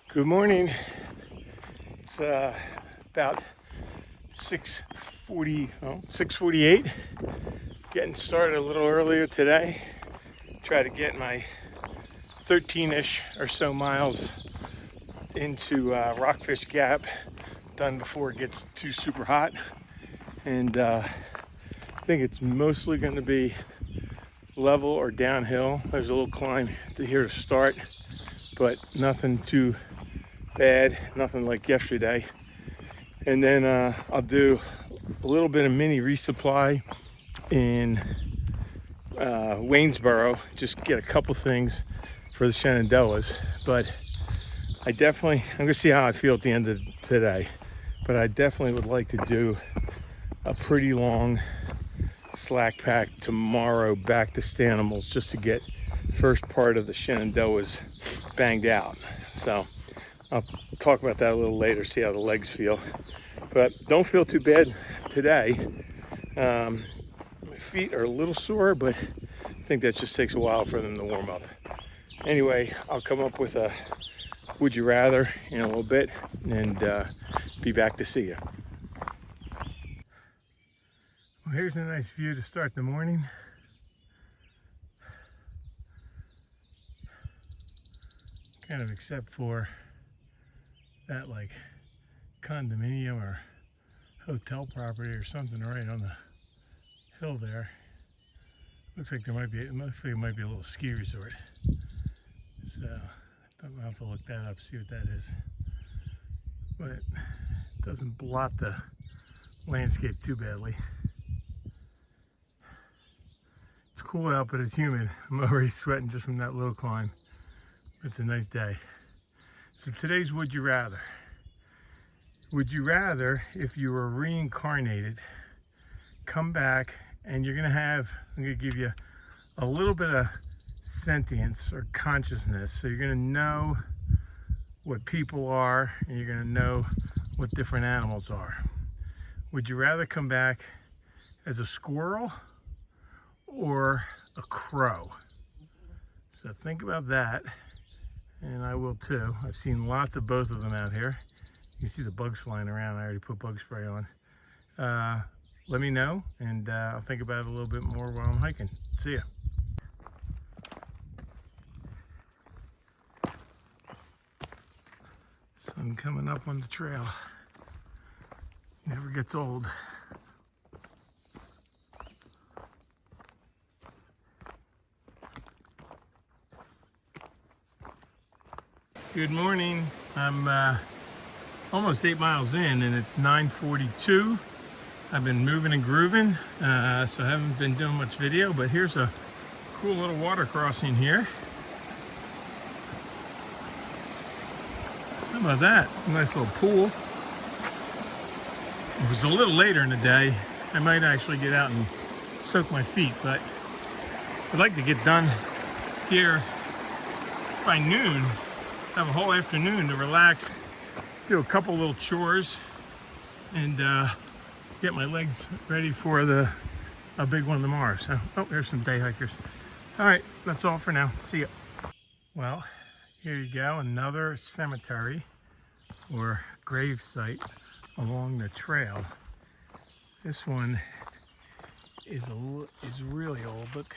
Good morning. It's about 6:48. Getting started a little earlier today. Try to get my 13-ish or so miles into Rockfish Gap done before it gets too super hot. And I think it's mostly going to be level or downhill. There's a little climb here to start, but nothing too bad, nothing like yesterday. And then I'll do a little bit of mini resupply in Waynesboro, just get a couple things for the Shenandoahs. But I'm gonna see how I feel at the end of today, but I definitely would like to do a pretty long slack pack tomorrow back to Stanimals, just to get first part of the Shenandoahs banged out. So I'll talk about that a little later, see how the legs feel. But don't feel too bad today. My feet are a little sore, but I think that just takes a while for them to warm up. Anyway, I'll come up with a would you rather in a little bit and be back to see you. Well, here's a nice view to start the morning. Kind of except for that like condominium or hotel property or something right on the hill there. Looks like it might be a little ski resort. So I'll have to look that up, see what that is. But it doesn't blot the landscape too badly. It's cool out, but it's humid. I'm already sweating just from that low climb. It's a nice day. So today's would you rather. Would you rather, if you were reincarnated, come back and I'm gonna give you a little bit of sentience or consciousness. So you're gonna know what people are and you're gonna know what different animals are. Would you rather come back as a squirrel or a crow? So think about that, and I will too. I've seen lots of both of them out here. You can see the bugs flying around. I already put bug spray on. Let me know, and I'll think about it a little bit more while I'm hiking. See ya. Sun coming up on the trail. Never gets old. Good morning. I'm almost 8 miles in and it's 9:42. I've been moving and grooving, so I haven't been doing much video, but here's a cool little water crossing here. How about that? Nice little pool. It was a little later in the day. I might actually get out and soak my feet, but I'd like to get done here by noon. Have a whole afternoon to relax, do a couple little chores, and get my legs ready for a big one tomorrow. So, oh, there's some day hikers. All right, that's all for now. See ya. Well, here you go, another cemetery or grave site along the trail. This one is really old. Look,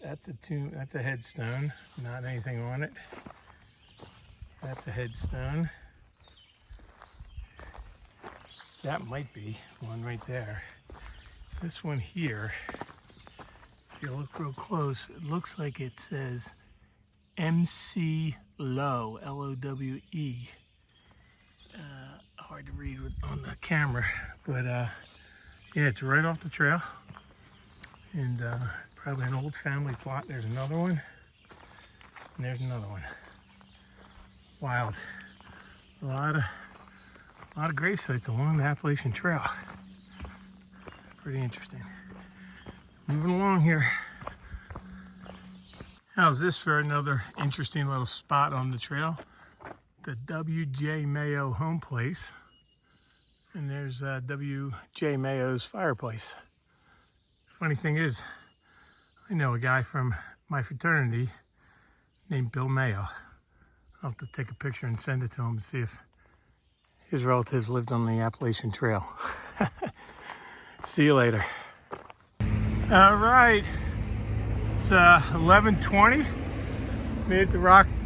that's a tomb. That's a headstone. Not anything on it. That's a headstone. That might be one right there. This one here, if you look real close, it looks like it says MC Lowe, L-O-W-E. Hard to read on the camera, but yeah, it's right off the trail. And probably an old family plot. There's another one, and there's another one. Wild. A lot of grave sites along the Appalachian Trail. Pretty interesting. Moving along here. How's this for another interesting little spot on the trail? The W.J. Mayo home place. And there's W.J. Mayo's fireplace. Funny thing is, I know a guy from my fraternity named Bill Mayo. I'll have to take a picture and send it to him and see if his relatives lived on the Appalachian Trail. See you later. All right, it's 11:20. Made it to Rockville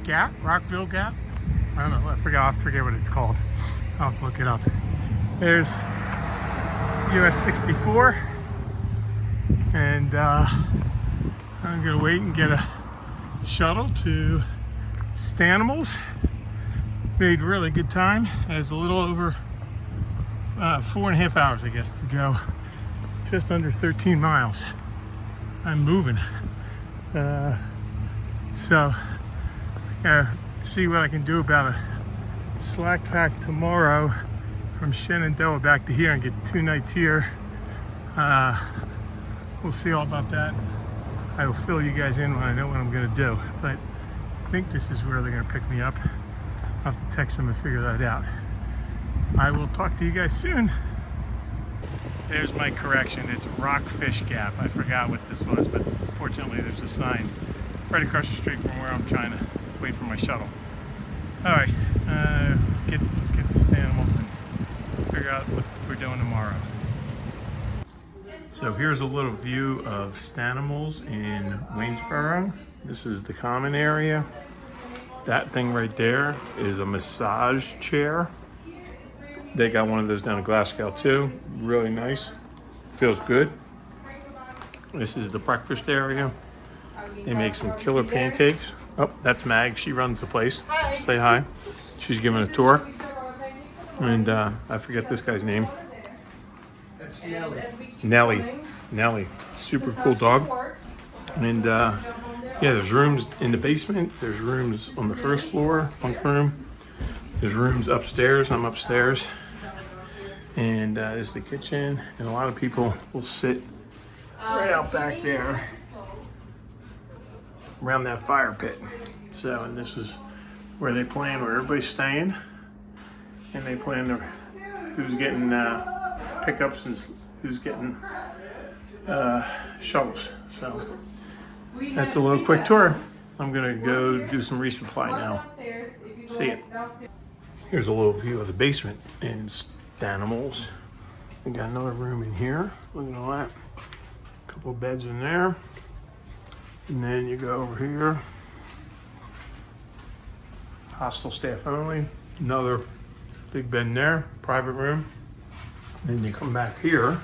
Gap. I don't know, I forget what it's called. I'll have to look it up. There's US 64, and I'm gonna wait and get a shuttle to Stanimals. Made really good time. There's a little over 4.5 hours, I guess, to go. Just under 13 miles. I'm moving. So, see what I can do about a slack pack tomorrow from Shenandoah back to here and get 2 nights here. We'll see all about that. I will fill you guys in when I know what I'm gonna do. But I think this is where they're gonna pick me up. I'll have to text them and figure that out. I will talk to you guys soon. There's my correction. It's Rockfish Gap. I forgot what this was, but fortunately there's a sign right across the street from where I'm trying to wait for my shuttle. All right, let's get the Stanimals and figure out what we're doing tomorrow. So here's a little view of Stanimals in Waynesboro. This is the common area. That thing right there is a massage chair. They got one of those down in Glasgow too. Really nice. Feels good. This is the breakfast area. They make some killer pancakes. Oh, that's Mag. She runs the place. Hi. Say hi. She's giving a tour. And I forget this guy's name. That's Nelly. Nelly. Super cool dog. And yeah, there's rooms in the basement. There's rooms on the first floor, bunk room. There's rooms upstairs. I'm upstairs. And there's the kitchen. And a lot of people will sit right out back there around that fire pit. So, and this is where they plan, where everybody's staying. And they plan who's getting pickups and who's getting shuttles. So that's a little quick tour. I'm gonna go do some resupply now. See ya. Here's a little view of the basement in Stanimals. We got another room in here. Look at all that. A couple of beds in there. And then you go over here. Hostel staff only. Another big bed in there. Private room. Then you come back here.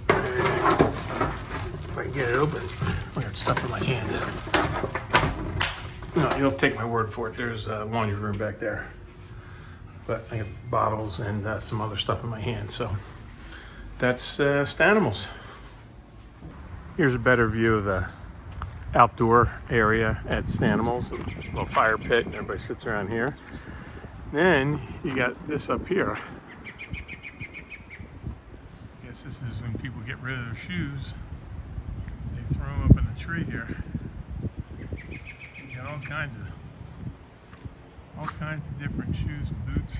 If I can get it open. I got stuff in my hand. No, you'll take my word for it. There's a laundry room back there. But I got bottles and some other stuff in my hand. So that's Stanimals. Here's a better view of the outdoor area at Stanimals. A little fire pit, and everybody sits around here. Then you got this up here. I guess this is when people get rid of their shoes. They throw them up in the tree here. You got all kinds of different shoes and boots.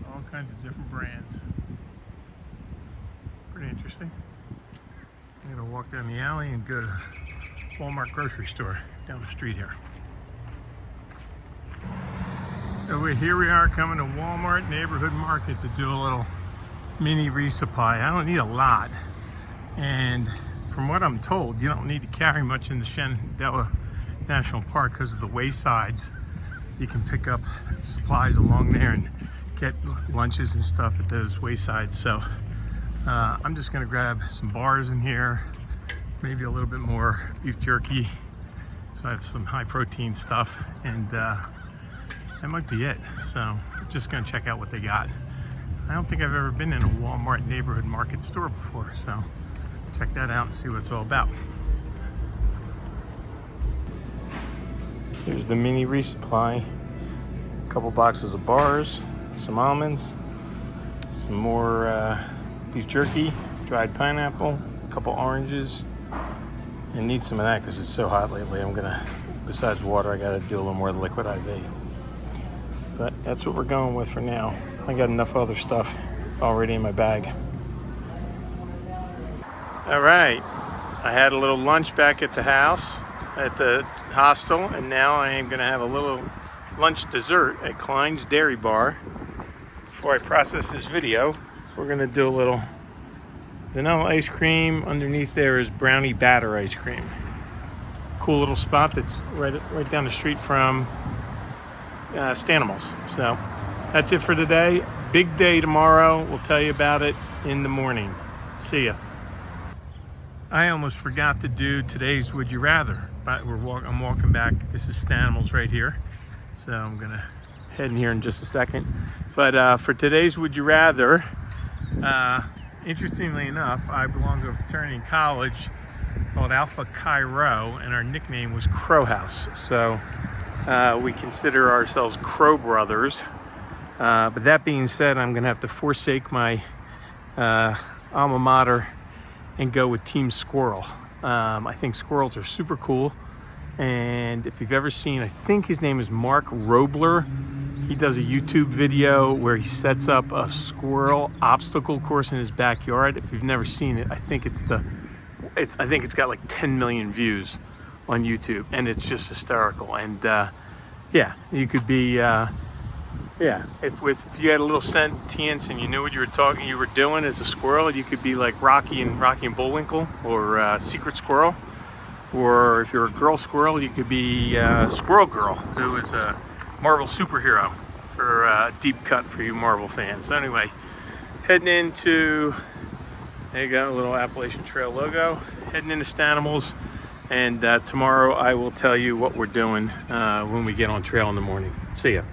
All kinds of different brands. Pretty interesting. I'm gonna walk down the alley and go to Walmart grocery store down the street here. So here we are coming to Walmart neighborhood market to do a little mini resupply. I don't need a lot. And from what I'm told, you don't need to carry much in the Shenandoah National Park because of the waysides. You can pick up supplies along there and get lunches and stuff at those waysides. So I'm just gonna grab some bars in here, maybe a little bit more beef jerky. So I have some high protein stuff, and that might be it. So I'm just gonna check out what they got. I don't think I've ever been in a Walmart neighborhood market store before, so check that out and see what it's all about. Here's the mini resupply. A couple boxes of bars, some almonds, some more beef jerky, dried pineapple, a couple oranges. I need some of that because it's so hot lately. I'm gonna, besides water, I gotta do a little more liquid IV. But that's what we're going with for now. I got enough other stuff already in my bag. All right, I had a little lunch back at the house. at the hostel, and now I am gonna have a little lunch dessert at Klein's Dairy Bar. Before I process this video, we're gonna do a little vanilla ice cream. Underneath there is brownie batter ice cream. Cool little spot that's right down the street from Stanimals. So that's it for today. Big day tomorrow. We'll tell you about it in the morning. See ya. I almost forgot to do today's Would You Rather, but I'm walking back. This is Stanimals right here. So I'm gonna head in here in just a second. But for today's Would You Rather, interestingly enough, I belong to a fraternity in college called Alpha Chi Rho, and our nickname was Crow House. So we consider ourselves Crow Brothers. But that being said, I'm gonna have to forsake my alma mater and go with Team Squirrel. I think squirrels are super cool. And if you've ever seen, I think his name is Mark Robler. He does a YouTube video where he sets up a squirrel obstacle course in his backyard. If you've never seen it, I think it's got like 10 million views on YouTube, and it's just hysterical. And yeah, you could be if you had a little sentience and you knew what you were doing as a squirrel, you could be like Rocky and Bullwinkle, or Secret Squirrel. Or if you're a girl squirrel, you could be Squirrel Girl, who is a Marvel superhero, for a deep cut for you Marvel fans. So anyway, heading into, there you go, a little Appalachian Trail logo. Heading into Stanimals, and tomorrow I will tell you what we're doing when we get on trail in the morning. See ya.